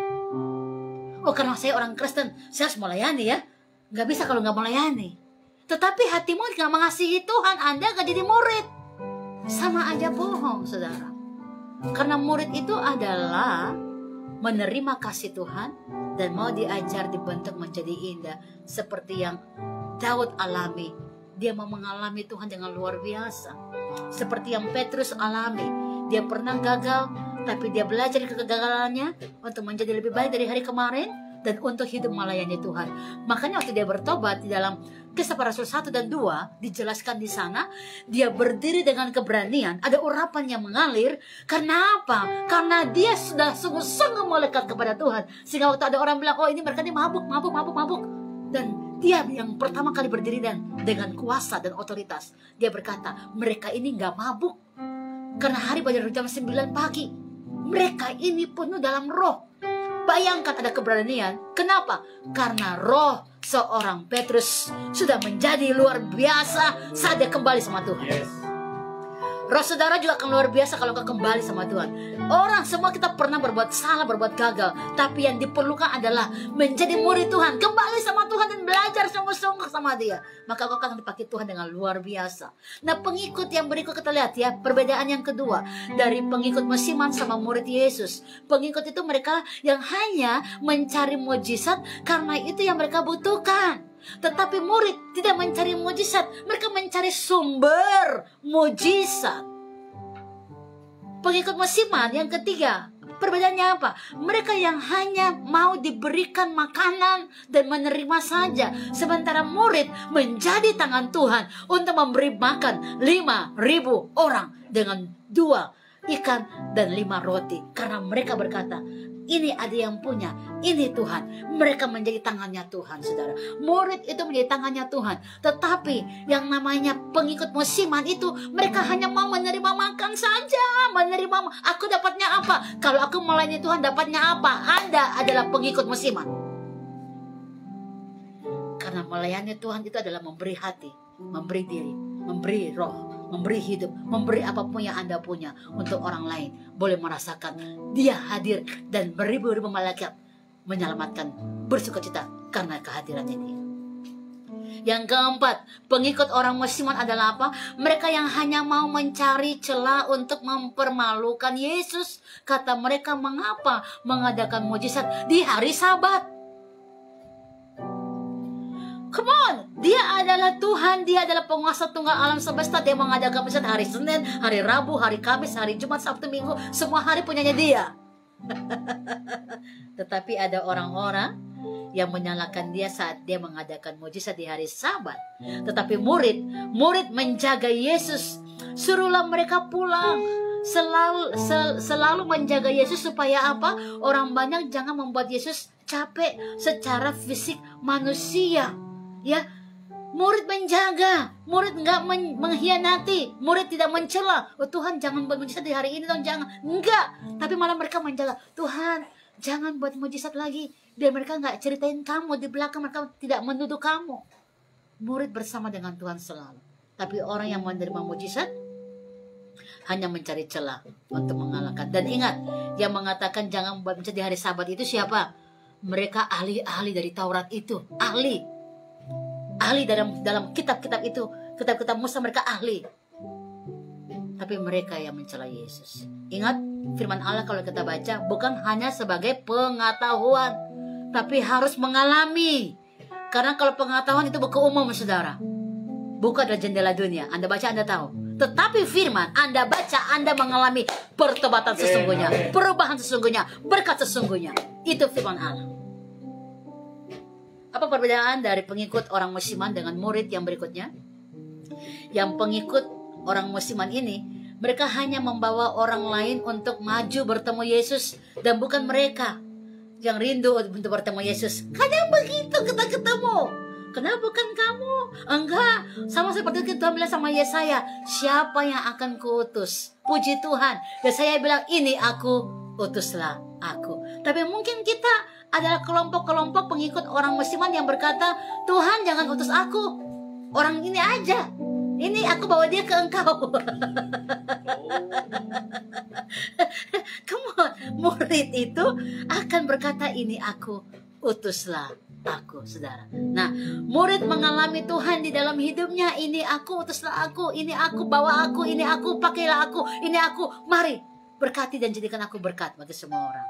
A: oh karena saya orang Kristen, saya harus melayani ya. Nggak bisa kalau nggak melayani. Tetapi hatimu nggak mengasihi Tuhan, Anda nggak jadi murid. Sama aja bohong, saudara. Karena murid itu adalah menerima kasih Tuhan dan mau diajar, dibentuk menjadi indah. Seperti yang Daud alami. Dia mau mengalami Tuhan dengan luar biasa. Seperti yang Petrus alami. Dia pernah gagal, tapi dia belajar kegagalannya untuk menjadi lebih baik dari hari kemarin dan untuk hidup melayani Tuhan. Makanya waktu dia bertobat di dalam Kisah Para Rasul 1 dan 2 dijelaskan di sana, dia berdiri dengan keberanian, ada urapan yang mengalir. Karena apa? Karena dia sudah sungguh-sungguh melekat kepada Tuhan. Sehingga waktu ada orang bilang, oh ini mereka ini mabuk. Dan dia yang pertama kali berdiri dan dengan kuasa dan otoritas, dia berkata, mereka ini gak mabuk. Karena hari baru jam 9 pagi. Mereka ini penuh dalam roh. Bayangkan ada keberanian. Kenapa? Karena roh seorang Petrus sudah menjadi luar biasa saat dia kembali sama Tuhan.
B: Yes.
A: Roh saudara juga akan luar biasa kalau kau kembali sama Tuhan. Orang semua kita pernah berbuat salah, berbuat gagal. Tapi yang diperlukan adalah menjadi murid Tuhan. Kembali sama Tuhan dan belajar sungguh-sungguh sama Dia. Maka kau akan dipakai Tuhan dengan luar biasa. Nah pengikut yang berikut kita lihat ya. Perbedaan yang kedua. Dari pengikut musiman sama murid Yesus. Pengikut itu mereka yang hanya mencari mujizat karena itu yang mereka butuhkan. Tetapi murid tidak mencari mujizat, mereka mencari sumber mujizat. Pengikut musiman yang ketiga, perbedaannya apa? Mereka yang hanya mau diberikan makanan dan menerima saja. Sementara murid menjadi tangan Tuhan untuk memberi makan 5.000 orang dengan 2 ikan dan 5 roti. Karena mereka berkata, ini ada yang punya, ini Tuhan. Mereka menjadi tangannya Tuhan, saudara. Murid itu menjadi tangannya Tuhan. Tetapi yang namanya pengikut musiman itu, mereka hanya mau menerima makan saja. Menerima, aku dapatnya apa? Kalau aku melayani Tuhan dapatnya apa? Anda adalah pengikut musiman. Karena melayani Tuhan itu adalah memberi hati, memberi diri, memberi roh, memberi hidup, memberi apapun yang Anda punya untuk orang lain boleh merasakan Dia hadir dan beribu-ribu malaikat menyelamatkan, bersukacita karena kehadirannya Dia. Yang keempat, pengikut orang musiman adalah apa? Mereka yang hanya mau mencari celah untuk mempermalukan Yesus. Kata mereka, mengapa mengadakan mujizat di hari Sabat? Come on, Dia adalah Tuhan, Dia adalah penguasa tunggal alam semesta. Dia mengadakan mujizat hari Senin, hari Rabu, hari Kamis, hari Jumat, Sabtu, Minggu. Semua hari punyanya Dia. Tetapi ada orang-orang yang menyalahkan Dia saat Dia mengadakan mujizat di hari Sabat. Tetapi murid menjaga Yesus. Suruhlah mereka pulang. Selalu menjaga Yesus supaya apa? Orang banyak jangan membuat Yesus capek secara fisik manusia. Ya, murid menjaga, murid nggak mengkhianati, murid tidak mencela. Oh Tuhan, jangan buat mujizat di hari ini dong, jangan. Enggak, tapi malah mereka menjaga. Tuhan, jangan buat mujizat lagi. Biar mereka nggak ceritain kamu di belakang, mereka tidak menuduh kamu. Murid bersama dengan Tuhan selalu. Tapi orang yang menerima mujizat hanya mencari celah untuk mengalahkan. Dan ingat, yang mengatakan jangan buat mujizat di hari Sabat itu siapa? Mereka ahli-ahli dari Taurat itu, ahli dalam kitab-kitab itu, kitab-kitab Musa, mereka ahli. Tapi mereka yang mencela Yesus. Ingat, firman Allah kalau kita baca bukan hanya sebagai pengetahuan, tapi harus mengalami. Karena kalau pengetahuan itu buku umum, saudara. Buku adalah jendela dunia. Anda baca, Anda tahu. Tetapi firman, Anda baca, Anda mengalami pertobatan sesungguhnya, perubahan sesungguhnya, berkat sesungguhnya. Itu firman Allah. Apa perbedaan dari pengikut orang musiman dengan murid yang berikutnya? Yang pengikut orang musiman ini, mereka hanya membawa orang lain untuk maju bertemu Yesus, dan bukan mereka yang rindu untuk bertemu Yesus. Kadang begitu kita ketemu. Kenapa bukan kamu? Enggak, sama seperti Tuhan bilang sama Yesaya, siapa yang akan kuutus? Puji Tuhan. Yesaya bilang, ini aku, utuslah aku. Tapi mungkin kita adalah kelompok-kelompok pengikut orang musiman yang berkata, Tuhan jangan utus aku, orang ini aja. Ini aku bawa dia ke engkau. Come on, murid itu akan berkata, ini aku, utuslah aku, saudara. Nah, murid mengalami Tuhan di dalam hidupnya. Ini aku, utuslah aku. Ini aku, bawa aku. Ini aku, pakailah aku. Ini aku, mari berkati dan jadikan aku berkat bagi semua orang.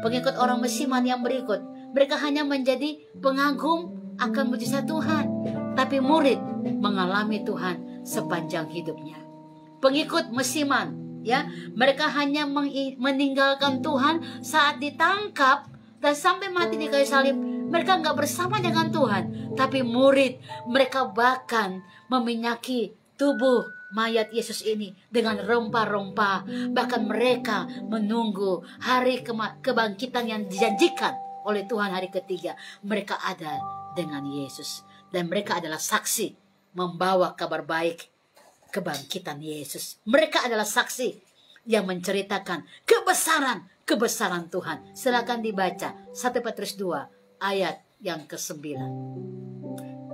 A: Pengikut orang Mesiman yang berikut, mereka hanya menjadi pengagum akan mujizat Tuhan, tapi murid mengalami Tuhan sepanjang hidupnya. Pengikut Mesiman, ya, mereka hanya meninggalkan Tuhan saat ditangkap dan sampai mati di kayu salib. Mereka nggak bersama dengan Tuhan, tapi murid, mereka bahkan meminyaki tubuh mayat Yesus ini dengan rempah-rempah. Bahkan mereka menunggu hari kebangkitan yang dijanjikan oleh Tuhan hari ketiga. Mereka ada dengan Yesus, dan mereka adalah saksi membawa kabar baik kebangkitan Yesus. Mereka adalah saksi yang menceritakan kebesaran Tuhan. Silakan dibaca 1 Petrus 2 ayat yang ke-9.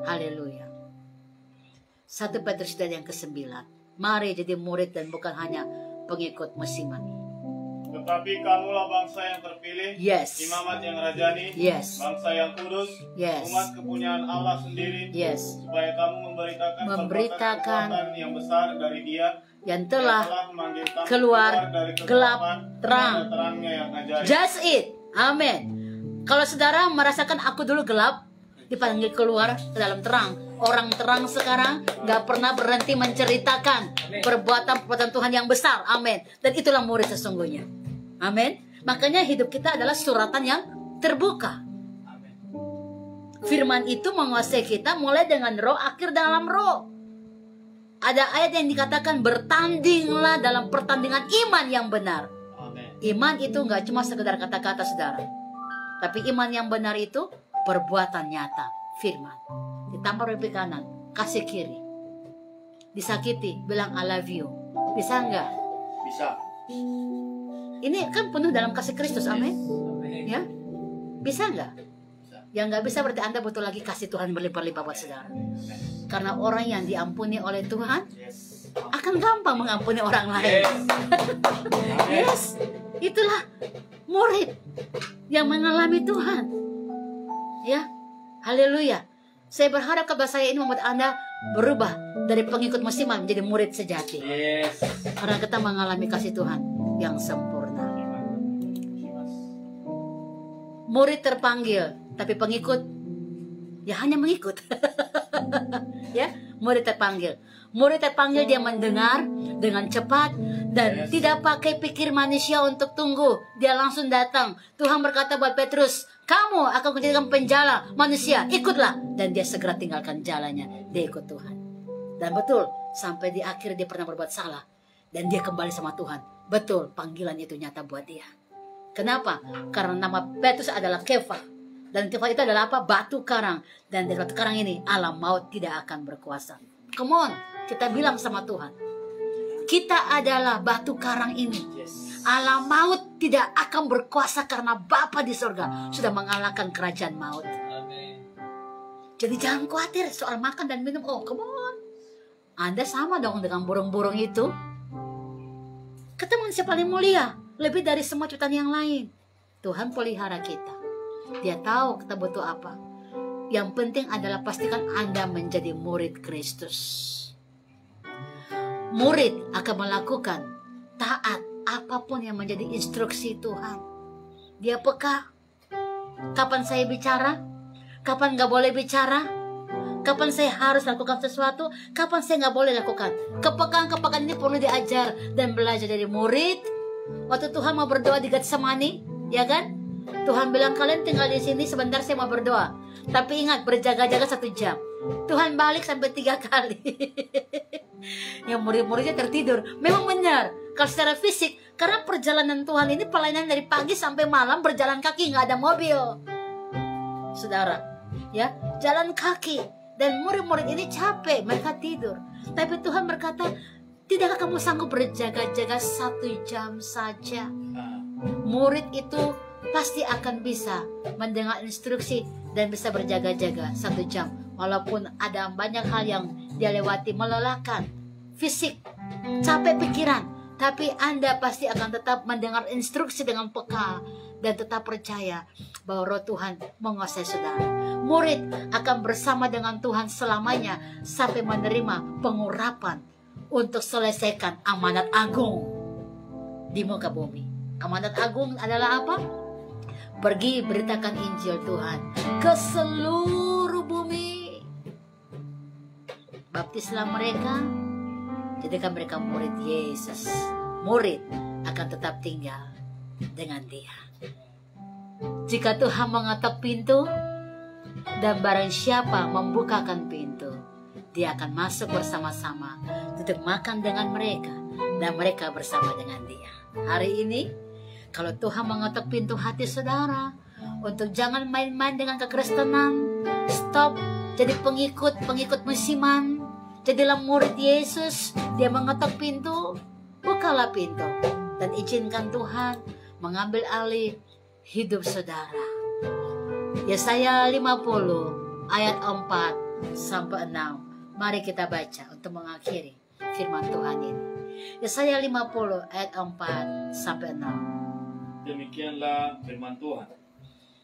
A: Haleluya. 1 Petrus 2 yang ke-9. Mari jadi murid dan bukan hanya pengikut Mesiman.
C: Tetapi kamulah bangsa yang terpilih,
A: Yes.
C: imamat yang rajani,
A: Yes.
C: bangsa yang kudus,
A: Yes.
C: umat kepunyaan Allah sendiri,
A: Yes.
C: supaya kamu memberitakan kekuatan yang besar dari Dia
A: yang telah
C: memanggil kamu
A: keluar
C: dari
A: gelap
C: kegelapan
A: terang.
C: kepada terangnya yang ajaib.
A: Just it. Amin. Kalau saudara merasakan aku dulu gelap, dipanggil keluar ke dalam terang. Orang terang sekarang gak pernah berhenti menceritakan perbuatan Tuhan yang besar. Amin. Dan itulah murid sesungguhnya. Amin. Makanya hidup kita adalah suratan yang terbuka. Firman itu menguasai kita mulai dengan roh, akhir dalam roh. Ada ayat yang dikatakan bertandinglah dalam pertandingan iman yang benar. Iman itu gak cuma sekedar kata-kata, saudara. Tapi iman yang benar itu perbuatan nyata. Firman. Ditampar pipi kanan, kasih kiri. Disakiti, bilang I love you. Bisa nggak?
B: Bisa.
A: Ini kan penuh dalam kasih Kristus, amin. Ya, bisa nggak? Yang nggak bisa berarti Anda butuh lagi kasih Tuhan berlimpah-limpah buat saudara. Karena orang yang diampuni oleh Tuhan akan gampang mengampuni orang lain. Yes, itulah murid yang mengalami Tuhan. Ya, haleluya. Saya berharap kabar saya ini membuat Anda berubah dari pengikut Mesiman menjadi murid sejati.
B: Yes.
A: Karena kita mengalami kasih Tuhan yang sempurna. Murid terpanggil, tapi pengikut ya hanya mengikut. Ya, murid terpanggil. Murid terpanggil, dia mendengar dengan cepat dan tidak pakai pikir manusia untuk tunggu. Dia langsung datang. Tuhan berkata buat Petrus, kamu akan menjadikan penjala manusia, ikutlah. Dan dia segera tinggalkan jalannya, dia ikut Tuhan. Dan betul, sampai di akhir dia pernah berbuat salah. Dan dia kembali sama Tuhan. Betul, panggilan itu nyata buat dia. Kenapa? Karena nama Petrus adalah Kefa. Dan Kefa itu adalah apa? Batu karang. Dan dari batu karang ini, alam maut tidak akan berkuasa. Come on, kita bilang sama Tuhan, kita adalah batu karang ini. Alam maut tidak akan berkuasa karena Bapa di sorga sudah mengalahkan kerajaan maut. Jadi jangan khawatir soal makan dan minum. Oh, come on. Anda sama dong dengan burung-burung itu. Kita manusia paling mulia, lebih dari semua ciptaan yang lain. Tuhan pelihara kita. Dia tahu kita butuh apa. Yang penting adalah pastikan Anda menjadi murid Kristus. Murid akan melakukan taat apapun yang menjadi instruksi Tuhan. Dia peka. Kapan saya bicara? Kapan gak boleh bicara? Kapan saya harus lakukan sesuatu? Kapan saya gak boleh lakukan? Kepekaan-kepekaan ini perlu diajar dan belajar dari murid. Waktu Tuhan mau berdoa di Getsemani, ya kan? Tuhan bilang kalian tinggal di sini sebentar, saya mau berdoa. Tapi ingat, berjaga-jaga 1 jam. Tuhan balik sampai 3 kali. Yang murid-muridnya tertidur. Memang benar. Kalau secara fisik, karena perjalanan Tuhan ini pelayanan dari pagi sampai malam berjalan kaki, nggak ada mobil. Saudara, ya, jalan kaki. Dan murid-murid ini capek, mereka tidur. Tapi Tuhan berkata, tidakkah kamu sanggup berjaga-jaga 1 jam saja? Murid itu pasti akan bisa mendengar instruksi dan bisa berjaga-jaga 1 jam. Walaupun ada banyak hal yang dia lewati, melelahkan fisik, capek pikiran, tapi Anda pasti akan tetap mendengar instruksi dengan peka dan tetap percaya bahwa Roh Tuhan menguasai saudara. Murid akan bersama dengan Tuhan selamanya sampai menerima pengurapan untuk selesaikan amanat agung di muka bumi. Amanat agung adalah apa? Pergi beritakan Injil Tuhan ke seluruh bumi. Baptislah mereka, jadikan mereka murid Yesus. Murid akan tetap tinggal dengan Dia. Jika Tuhan mengetuk pintu dan barang siapa membukakan pintu, Dia akan masuk bersama-sama, duduk makan dengan mereka, dan mereka bersama dengan Dia. Hari ini, kalau Tuhan mengetuk pintu hati saudara untuk jangan main-main dengan kekristenan, stop jadi pengikut musiman, jadilah murid Yesus. Dia mengetuk pintu, bukalah pintu dan izinkan Tuhan mengambil alih hidup saudara. Yesaya 50 ayat 4 sampai 6. Mari kita baca untuk mengakhiri firman Tuhan ini. Yesaya 50 ayat 4 sampai 6.
B: Demikianlah firman Tuhan.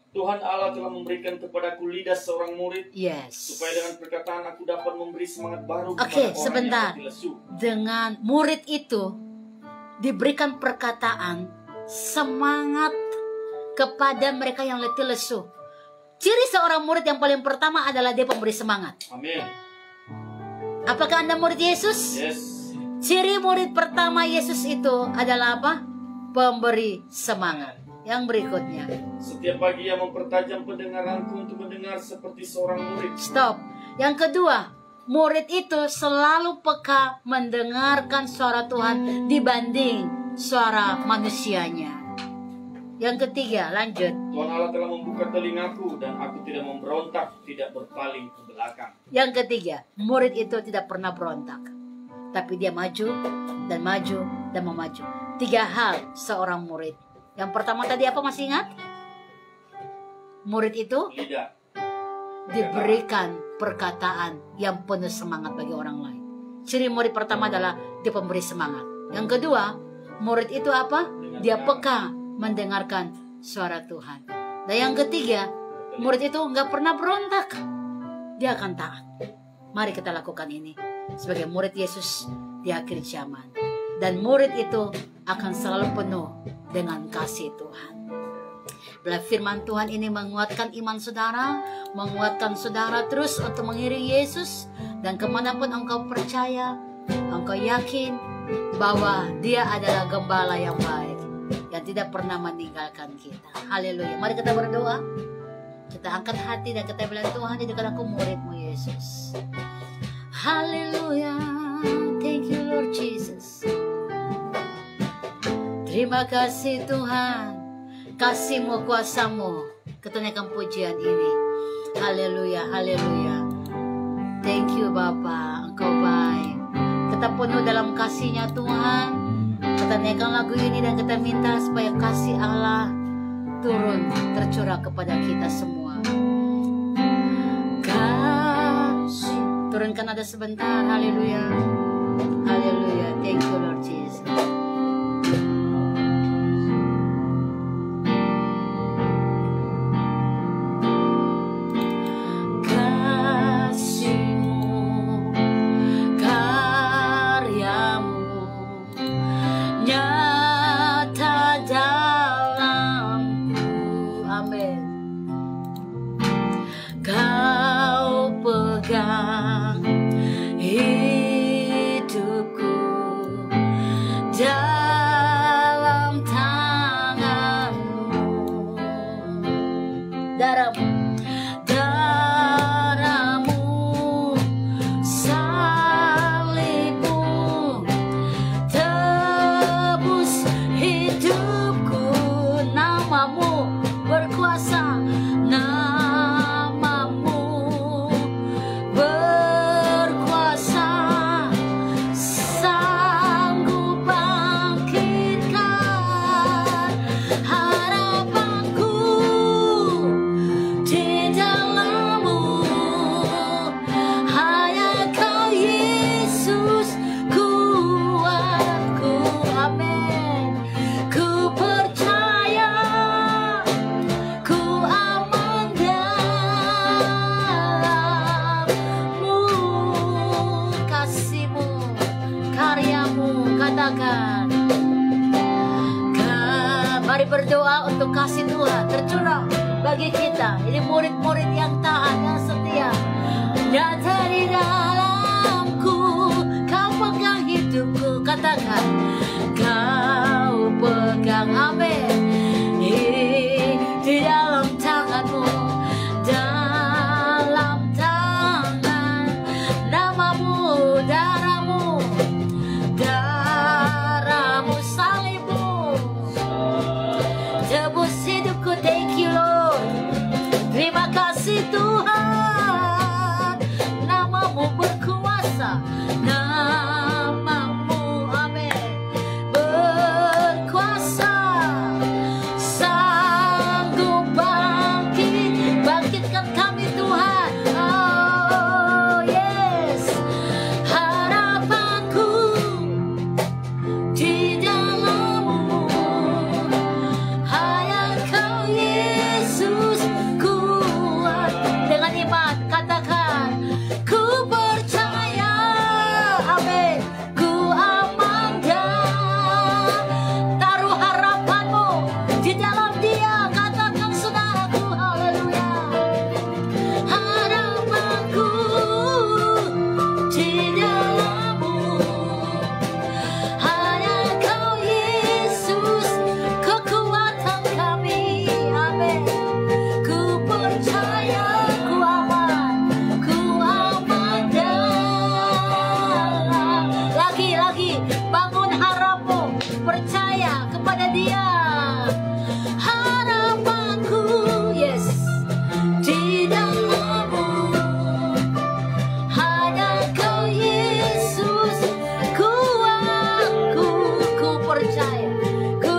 B: Tuhan Allah telah memberikan kepadaku lidah seorang murid, supaya dengan perkataan aku dapat memberi semangat baru kepada orang yang mati lesu. Dengan
A: murid itu diberikan perkataan semangat kepada mereka yang letih lesu. Ciri seorang murid yang paling pertama adalah dia pemberi semangat.
B: Amin.
A: Apakah Anda murid Yesus?
B: Yes.
A: Ciri murid pertama Yesus itu adalah apa? Pemberi semangat. Yang berikutnya,
B: setiap pagi ia mempertajam pendengaranku untuk mendengar seperti seorang murid.
A: Stop. Yang kedua, murid itu selalu peka mendengarkan suara Tuhan dibanding suara manusianya. Yang ketiga, lanjut.
B: Tuhan Allah telah membuka telingaku dan aku tidak memberontak, tidak berpaling ke belakang.
A: Yang ketiga, murid itu tidak pernah berontak, tapi dia maju dan maju dan memaju. 3 hal seorang murid. Yang pertama tadi apa, masih ingat? Murid itu
B: lidah,
A: diberikan perkataan yang penuh semangat bagi orang lain. Ciri murid pertama adalah dia pemberi semangat. Yang kedua, murid itu apa? Dia peka mendengarkan suara Tuhan. Dan yang ketiga, murid itu nggak pernah berontak. Dia akan taat. Mari kita lakukan ini sebagai murid Yesus di akhir zaman. Dan murid itu akan selalu penuh dengan kasih Tuhan. Bila firman Tuhan ini menguatkan iman saudara, menguatkan saudara terus untuk mengiringi Yesus, dan kemanapun engkau percaya, engkau yakin bahwa Dia adalah gembala yang baik, yang tidak pernah meninggalkan kita. Haleluya. Mari kita berdoa. Kita angkat hati dan kita bilang, Tuhan, jadikan aku murid-Mu Yesus. Haleluya. Thank you Lord Jesus. Terima kasih Tuhan, kasih-Mu, kuasa-Mu, ketunaikan pujian ini. Haleluya, haleluya. Thank you Bapa, Engkau baik. Kita penuh dalam kasih-Nya Tuhan. Kita naikkan lagu ini dan kita minta supaya kasih Allah turun, tercurah kepada kita semua. Kasih, turunkan ada sebentar. Haleluya, haleluya. Thank you Lord Jesus. Come katakan. Mari berdoa untuk kasih Tuhan tercurah bagi kita. Ini murid-murid yang taat, yang setia. Nyata di dalamku, kau pegang hidupku. Katakan, kau pegang, amin. Di dalam tanganmu, dalam tangan, namamu, darahmu, darahmu salibmu, tebus hidupku. Thank you Lord. Terima kasih Tuhan. Namamu berkuasa, namamu, amin, berkuasa, sanggup bangkitkan kami Tuhan. Oh yes, harapanku di dalammu, hanya Kau Yesus. Kuat dengan iman, katakan, ku percaya, amin, ku aman dan taruh harapanmu di dalam Dia. Katakan saudaraku, haleluya. Harapanku di dalammu, hanya Kau Yesus, kekuatan kami, amin. Ku percaya, ku aman dan lagi bangun harapmu, percaya kepada Dia. Harapanku, yes, di dalammu, hanya Kau Yesus, kuatku. Ku percaya, ku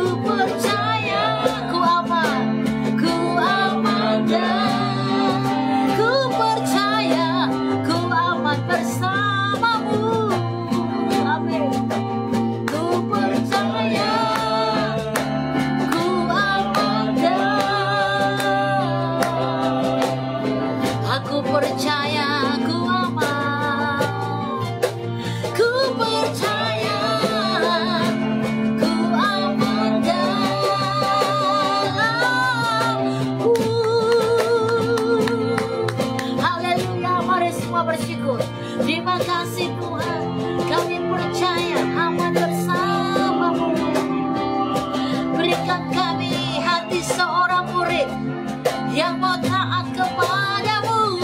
A: aman dan ku percaya, ku aman bersamamu, amin. Ku percaya, ku aman dan aku percaya, ku aman. Ku percaya, ku aman dalammu. Haleluya, mari semua bersyukur. Terima kasih Tuhan, kami percaya aman bersamamu. Berikan kami hati seorang murid yang mau taat kepadamu.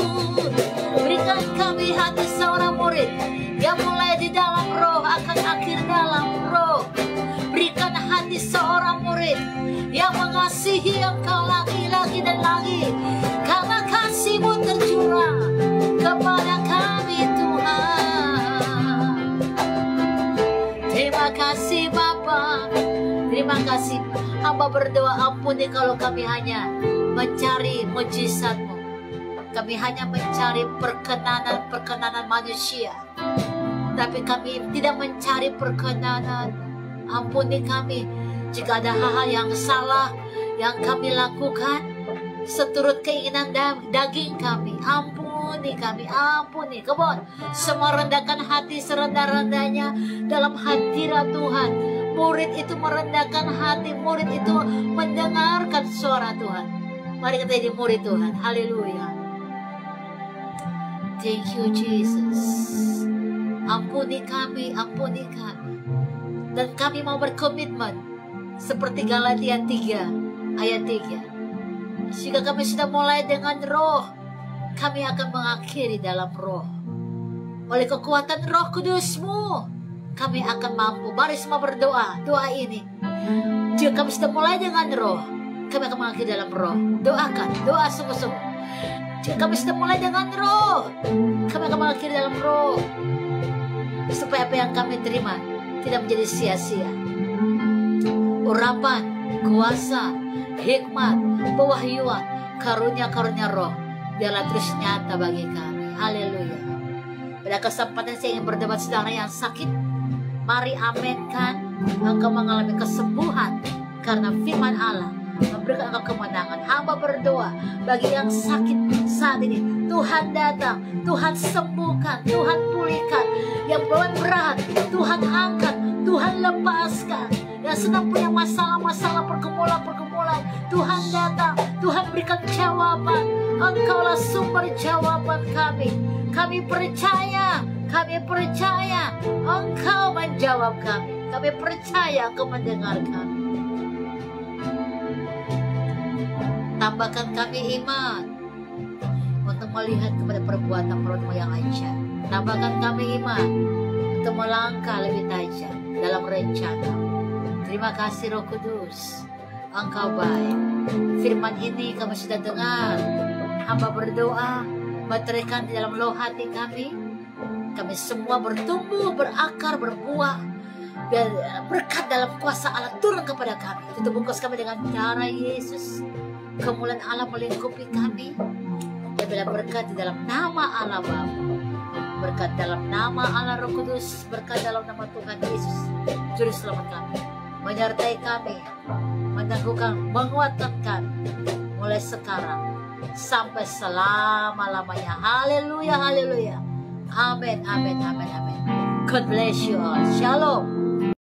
A: Berikan kami hati seorang murid yang mulai di dalam roh akan akhir dalam roh. Berikan hati seorang murid yang mengasihi Engkau lagi dan lagi, karena kasih-Mu tercurah kepada kami Tuhan. Terima kasih Bapa, terima kasih. Hamba berdoa, ampuni kalau kami hanya mencari mujizat-Mu, kami hanya mencari perkenanan manusia, tapi kami tidak mencari perkenanan. Ampuni kami jika ada hal-hal yang salah yang kami lakukan seturut keinginan daging kami. Ampuni kami, ampuni. Come on, semua rendahkan hati serendah-rendahnya dalam hadirat Tuhan. Murid itu merendahkan hati, murid itu mendengarkan suara Tuhan. Mari kita jadi murid Tuhan. Haleluya. Thank you Jesus. Ampuni kami, ampuni kami. Dan kami mau berkomitmen seperti Galatia 3 ayat 3. Jika kami sudah mulai dengan roh, kami akan mengakhiri dalam roh. Oleh kekuatan Roh Kudus-Mu, kami akan mampu. Mari semua berdoa, doa ini. Jika kami sudah mulai dengan roh, kami akan mengakhiri dalam roh. Doakan, doa sungguh-sungguh. Jika kami sudah mulai dengan roh, kami akan mengakhiri dalam roh. Supaya apa yang kami terima tidak menjadi sia-sia. Urapan, kuasa, hikmat, pewahyuan, karunia-karunia roh biarlah terus nyata bagi kami. Haleluya. Pada kesempatan saya ingin berdebat saudara yang sakit, mari aminkan engkau mengalami kesembuhan karena firman Allah memberikan engkau kemenangan. Hamba berdoa bagi yang sakit saat ini, Tuhan datang, Tuhan sembuhkan, Tuhan pulihkan. Yang beban berat, Tuhan angkat, Tuhan Tuhan lepaskan. Yang sedang punya masalah-masalah, pergumulan-pergumulan, Tuhan datang, Tuhan berikan jawaban. Engkaulah sumber jawaban kami. Kami percaya Engkau menjawab kami. Kami percaya Engkau mendengar kami. Tambahkan kami iman untuk melihat kepada perbuatan-perbuatan yang ajaib. Tambahkan kami iman untuk melangkah lebih tajam dalam rencana. Terima kasih Roh Kudus, Engkau baik. Firman ini kami sudah dengar. Hamba berdoa, meteraikan di dalam loh hati kami. Kami semua bertumbuh, berakar, berbuah. Biar berkat dalam kuasa Allah turun kepada kami. Tutup bungkus kami dengan darah Yesus. Kemuliaan Allah melingkupi kami. Dan bila berkat di dalam nama Allah Bapa, berkat dalam nama Allah Roh Kudus, berkat dalam nama Tuhan Yesus, Juru Selamat kami, menyertai kami, meneguhkan, menguatkan kami, mulai sekarang sampai selama-lamanya. Haleluya, haleluya. Amin, amin, amin, amin. God bless you all. Shalom.